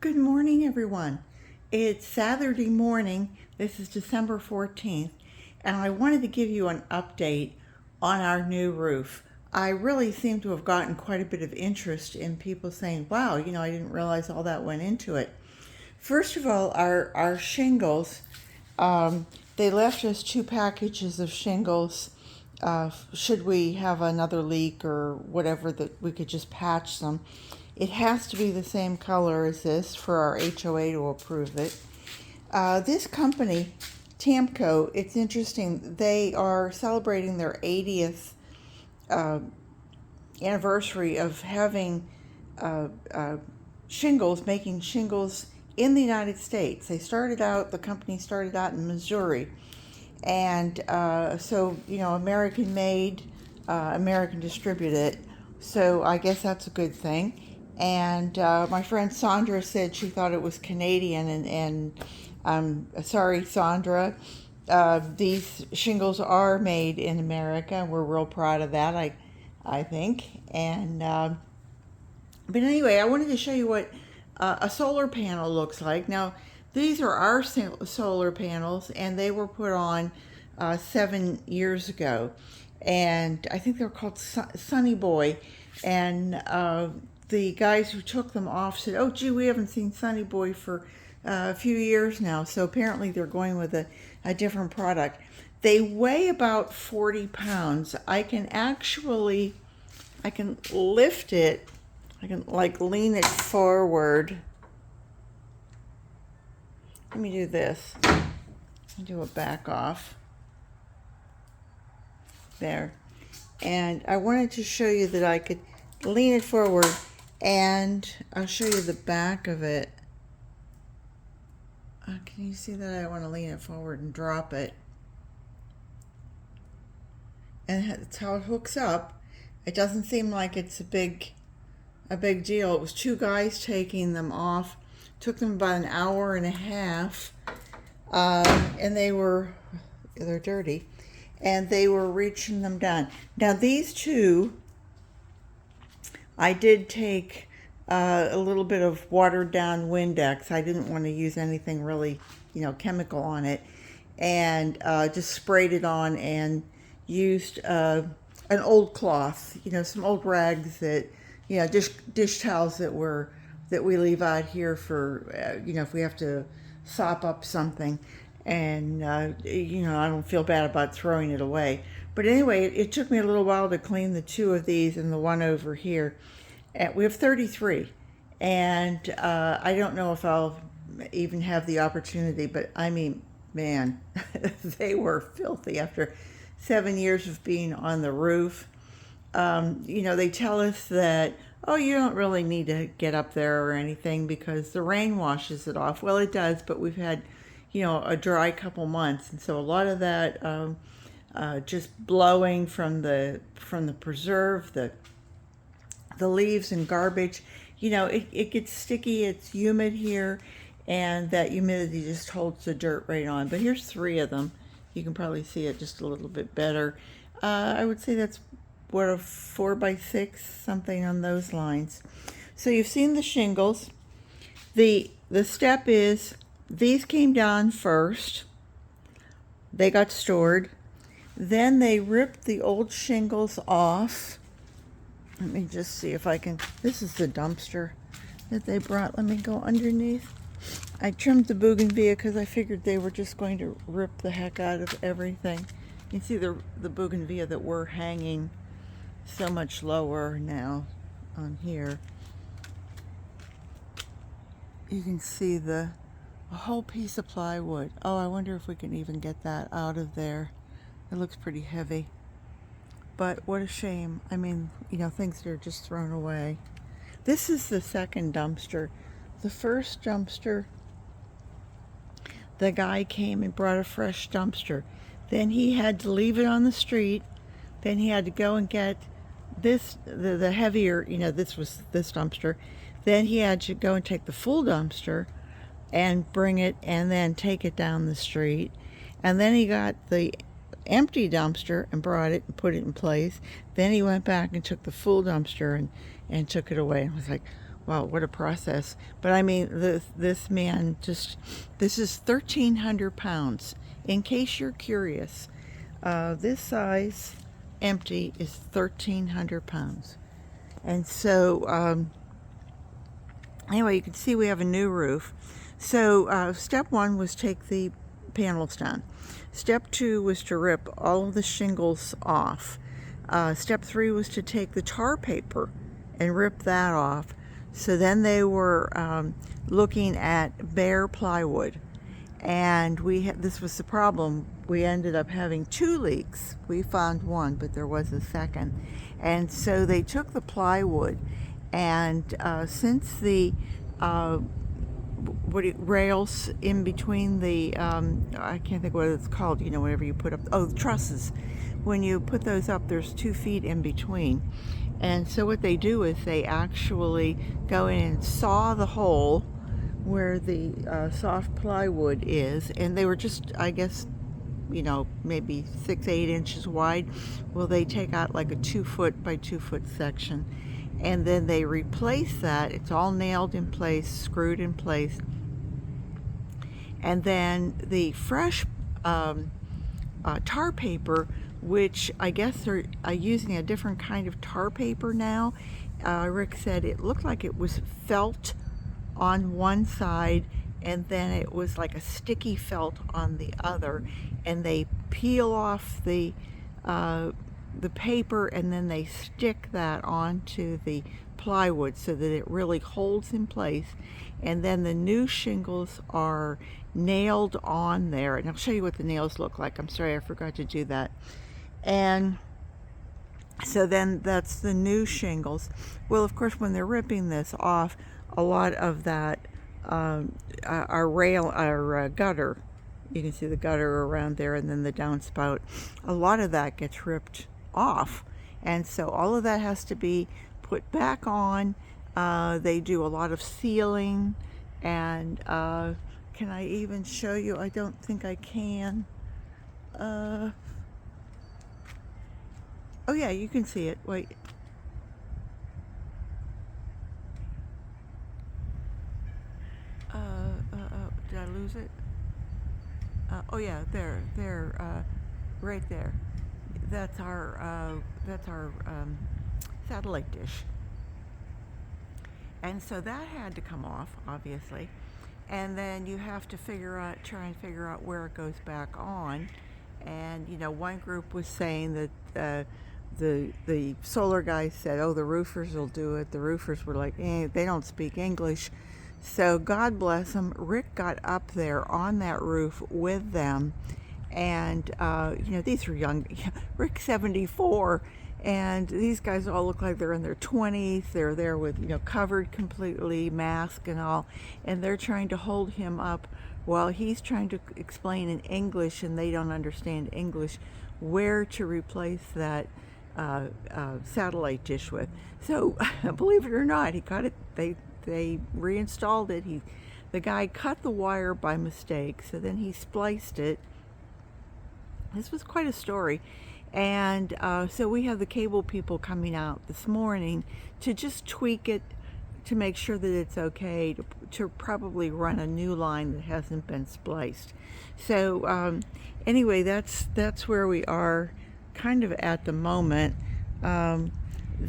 Good morning, everyone. It's Saturday morning. This is December 14th, and I wanted to give you an update on our new roof. I really seem to have gotten quite a bit of interest in people saying, wow, I didn't realize all that went into it. First of all, our shingles, um, they left us 2 packages of shingles. Should we have another leak or whatever, that we could just patch them. It has to be the same color as this for our HOA to approve it. This company, Tamco, it's interesting. They are celebrating their 80th uh, anniversary of having uh, uh, shingles, making shingles in the United States. The company started out in Missouri. And American made, American distributed. So I guess that's a good thing. And my friend Sandra said she thought it was Canadian, and sorry, Sandra. These shingles are made in America. We're real proud of that, I think. But anyway, I wanted to show you what a solar panel looks like. Now, these are our solar panels, and they were put on 7 years ago. And I think they're called Sunny Boy. And the guys who took them off said, oh, gee, we haven't seen Sunny Boy for a few years now. So apparently they're going with a different product. They weigh about 40 pounds. I can lift it. I can like lean it forward. Let me do this. Do a back off. There. And I wanted to show you that I could lean it forward, and I'll show you the back of it. Can you see that? I want to lean it forward and drop it. And that's how it hooks up. It doesn't seem like it's a big deal. It was 2 guys taking them off. Took them about an hour and a half, and they're dirty, and they were reaching them down. Now these 2, I did take a little bit of watered down Windex. I didn't want to use anything really, chemical on it, and just sprayed it on and used an old cloth, some old rags that, dish towels that we leave out here for, if we have to sop up something. And, I don't feel bad about throwing it away. But anyway, it took me a little while to clean the 2 of these and the one over here. And we have 33. And I don't know if I'll even have the opportunity, but I mean, man, they were filthy after 7 years of being on the roof. They tell us that, oh, you don't really need to get up there or anything because the rain washes it off. Well, it does, but we've had, a dry couple months, and so a lot of that just blowing from the preserve, the leaves and garbage, it gets sticky. It's humid here, and that humidity just holds the dirt right on. But here's 3 of them. You can probably see it just a little bit better. I would say that's what, a 4x6, something on those lines. So you've seen the shingles. The step is, these came down first. They got stored. Then they ripped the old shingles off. Let me just see if I can, this is the dumpster that they brought. Let me go underneath. I trimmed the bougainvillea because I figured they were just going to rip the heck out of everything. You can see the bougainvillea that we're hanging so much lower now on here. You can see a whole piece of plywood. Oh, I wonder if we can even get that out of there. It looks pretty heavy. But what a shame. I mean, things that are just thrown away. This is the second dumpster. The first dumpster, the guy came and brought a fresh dumpster. Then he had to leave it on the street. Then he had to go and get the heavier, this was this dumpster. Then he had to go and take the full dumpster and bring it and then take it down the street. And then he got the empty dumpster and brought it and put it in place. Then he went back and took the full dumpster and took it away. And I was like, Well, what a process. But I mean, this man just, this is 1,300 pounds. In case you're curious, this size empty is 1,300 pounds. And so, anyway, you can see we have a new roof. So step one was take the panels down. Step two was to rip all of the shingles off. Step three was to take the tar paper and rip that off. So then they were looking at bare plywood. And this was the problem. We ended up having 2 leaks. We found one, but there was a second. And so they took the plywood, and since the rails in between the I can't think what it's called, you know, whatever you put up, the trusses, when you put those up, there's 2 feet in between. And so what they do is they actually go in and saw the hole where the soft plywood is, and they were just, I guess, you know, maybe 6-8 inches wide. Well, they take out like a 2 foot by 2 foot section, and then they replace that. It's all nailed in place, screwed in place, and then the fresh tar paper, which I guess they're using a different kind of tar paper now. Rick said it looked like it was felt on one side, and then it was like a sticky felt on the other, and they peel off the paper, and then they stick that onto the plywood so that it really holds in place. And then the new shingles are nailed on there, and I'll show you what the nails look like. I'm sorry, I forgot to do that. And so then that's the new shingles. Well, of course, when they're ripping this off, a lot of that our gutter, you can see the gutter around there, and then the downspout, a lot of that gets ripped off, and so all of that has to be put back on. They do a lot of sealing, and can I even show you? I don't think I can. Oh yeah, you can see it. Wait. Did I lose it? Oh yeah, there, right there. That's our satellite dish. And so that had to come off, obviously. And then you have to try and figure out where it goes back on. And you know, one group was saying that the solar guy said, "Oh, the roofers will do it." The roofers were like, they don't speak English. So God bless them. Rick got up there on that roof with them, and you know, these were young. Rick's 74, and these guys all look like they're in their 20s. They're there with, you know, covered completely, mask and all, and they're trying to hold him up while he's trying to explain in English, and they don't understand English, where to replace that satellite dish with. So believe it or not, he got it. They reinstalled it. The guy cut the wire by mistake, so then he spliced it. This was quite a story. And so we have the cable people coming out this morning to just tweak it to make sure that it's okay to probably run a new line that hasn't been spliced. So anyway, that's where we are kind of at the moment.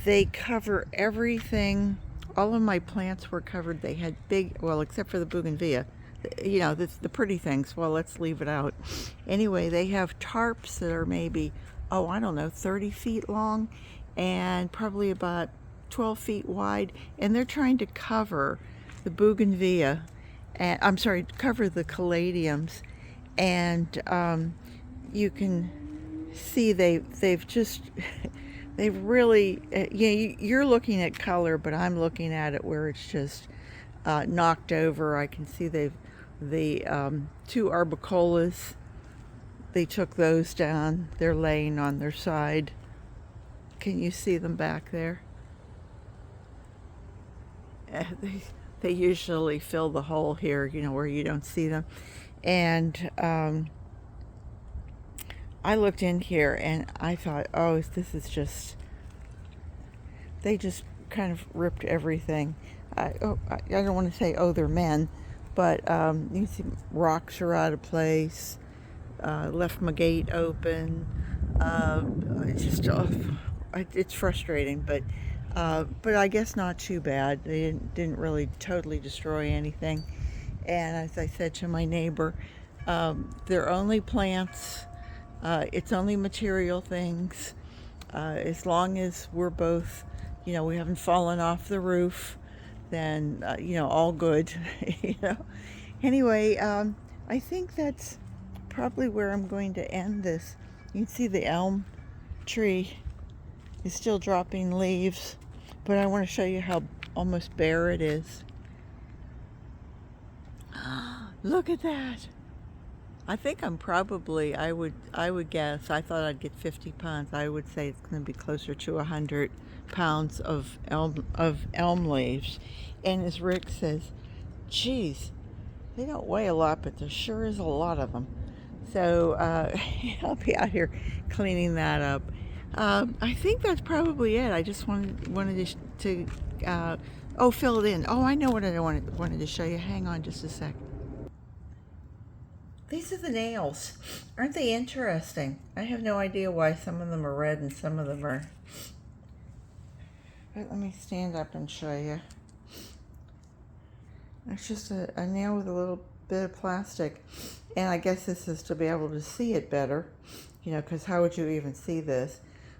They cover everything. All of my plants were covered. They had big, well, except for the bougainvillea, you know, the pretty things. Well, let's leave it out. Anyway, they have tarps that are maybe, I don't know, 30 feet long and probably about 12 feet wide. And they're trying to cover the bougainvillea, and I'm sorry, cover the caladiums. And you can see they've just they've really, you're looking at color, but I'm looking at it where it's just knocked over. I can see the 2 arbicolas, they took those down. They're laying on their side. Can you see them back there? They usually fill the hole here, you know, where you don't see them. And I looked in here and I thought, this is just, they just kind of ripped everything. I don't want to say, oh, they're men, but you can see rocks are out of place. Left my gate open. It's just, it's frustrating, but I guess not too bad. They didn't really totally destroy anything. And as I said to my neighbor, they're only plants. It's only material things. As long as we're both, we haven't fallen off the roof, then, all good, you know. Anyway, I think that's probably where I'm going to end this. You can see the elm tree is still dropping leaves, but I want to show you how almost bare it is. Look at that. I think I'm probably, I would guess, I thought I'd get 50 pounds. I would say it's going to be closer to 100 pounds of elm leaves. And as Rick says, geez, they don't weigh a lot, but there sure is a lot of them. So I'll be out here cleaning that up. I think that's probably it. I just wanted to fill it in. Oh, I know what I wanted to show you. Hang on just a sec. These are the nails. Aren't they interesting? I have no idea why some of them are red and some of them are... But let me stand up and show you. It's just a nail with a little bit of plastic. And I guess this is to be able to see it better, because how would you even see this?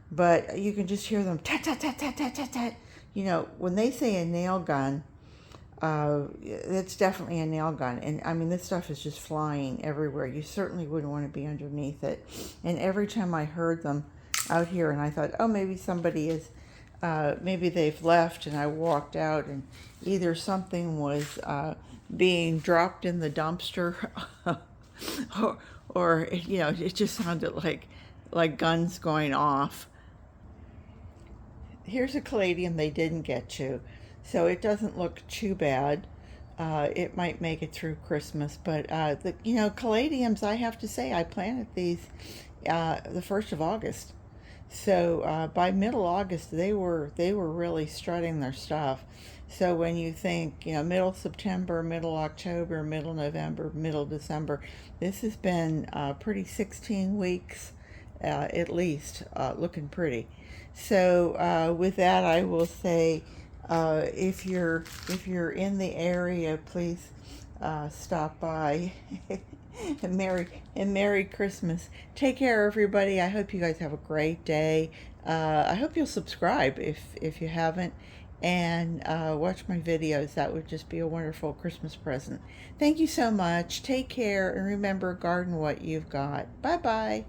But you can just hear them tat, tat, tat, tat, tat, tat, tat. When they say a nail gun, it's definitely a nail gun. And I mean, this stuff is just flying everywhere. You certainly wouldn't want to be underneath it. And every time I heard them out here, and I thought, oh, maybe somebody is, maybe they've left, and I walked out, and either something was being dropped in the dumpster, or it just sounded like guns going off. Here's a caladium they didn't get to, so it doesn't look too bad. It might make it through Christmas, but caladiums, I have to say, I planted these the 1st of August. So by middle August, they were really strutting their stuff. So when you think, middle September, middle October, middle November, middle December, this has been pretty 16 weeks at least, looking pretty. So with that, I will say, if you're in the area, please stop by. And Merry Christmas. Take care, everybody. I hope you guys have a great day. I hope you'll subscribe if you haven't, and watch my videos. That would just be a wonderful Christmas present. Thank you so much. Take care, and remember, garden what you've got. Bye-bye.